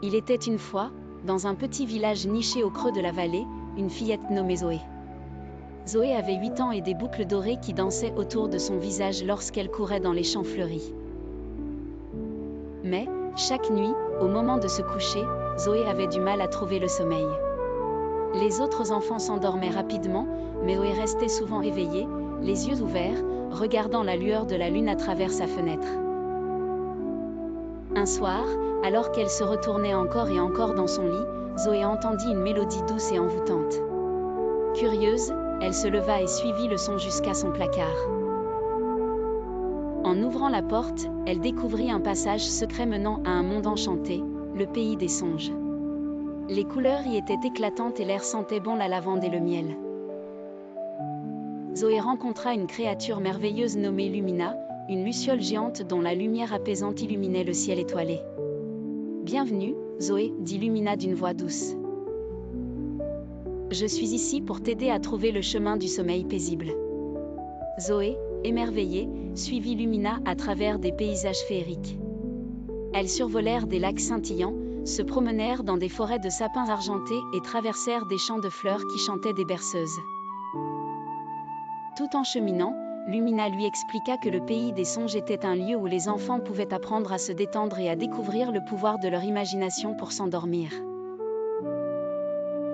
Il était une fois, dans un petit village niché au creux de la vallée, une fillette nommée Zoé. Zoé avait 8 ans et des boucles dorées qui dansaient autour de son visage lorsqu'elle courait dans les champs fleuris. Mais, chaque nuit, au moment de se coucher, Zoé avait du mal à trouver le sommeil. Les autres enfants s'endormaient rapidement, mais Zoé restait souvent éveillée, les yeux ouverts, regardant la lueur de la lune à travers sa fenêtre. Un soir, alors qu'elle se retournait encore et encore dans son lit, Zoé entendit une mélodie douce et envoûtante. Curieuse, elle se leva et suivit le son jusqu'à son placard. En ouvrant la porte, elle découvrit un passage secret menant à un monde enchanté, le pays des songes. Les couleurs y étaient éclatantes et l'air sentait bon la lavande et le miel. Zoé rencontra une créature merveilleuse nommée Lumina, une luciole géante dont la lumière apaisante illuminait le ciel étoilé. « Bienvenue, Zoé, dit Lumina d'une voix douce. Je suis ici pour t'aider à trouver le chemin du sommeil paisible. » Zoé, émerveillée, suivit Lumina à travers des paysages féeriques. Elles survolèrent des lacs scintillants, se promenèrent dans des forêts de sapins argentés et traversèrent des champs de fleurs qui chantaient des berceuses. Tout en cheminant, Lumina lui expliqua que le pays des songes était un lieu où les enfants pouvaient apprendre à se détendre et à découvrir le pouvoir de leur imagination pour s'endormir.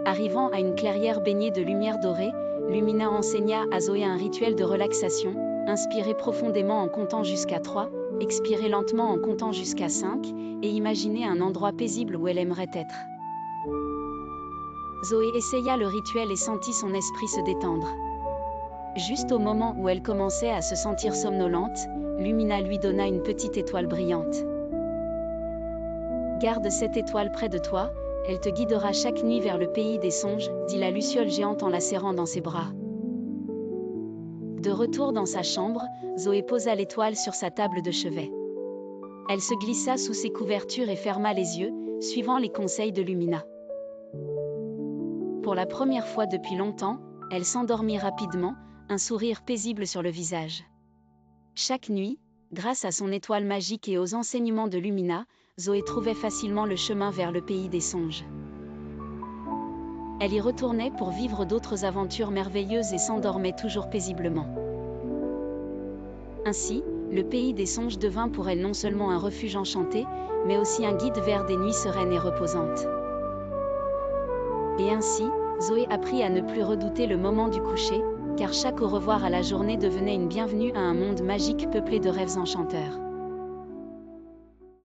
Arrivant à une clairière baignée de lumière dorée, Lumina enseigna à Zoé un rituel de relaxation, inspirer profondément en comptant jusqu'à 3, expirer lentement en comptant jusqu'à 5, et imaginer un endroit paisible où elle aimerait être. Zoé essaya le rituel et sentit son esprit se détendre. Juste au moment où elle commençait à se sentir somnolente, Lumina lui donna une petite étoile brillante. « Garde cette étoile près de toi, elle te guidera chaque nuit vers le pays des songes, » dit la luciole géante en la serrant dans ses bras. De retour dans sa chambre, Zoé posa l'étoile sur sa table de chevet. Elle se glissa sous ses couvertures et ferma les yeux, suivant les conseils de Lumina. Pour la première fois depuis longtemps, elle s'endormit rapidement, un sourire paisible sur le visage. Chaque nuit, grâce à son étoile magique et aux enseignements de Lumina, Zoé trouvait facilement le chemin vers le pays des songes. Elle y retournait pour vivre d'autres aventures merveilleuses et s'endormait toujours paisiblement. Ainsi, le pays des songes devint pour elle non seulement un refuge enchanté, mais aussi un guide vers des nuits sereines et reposantes. Et ainsi, Zoé apprit à ne plus redouter le moment du coucher, car chaque au revoir à la journée devenait une bienvenue à un monde magique peuplé de rêves enchanteurs.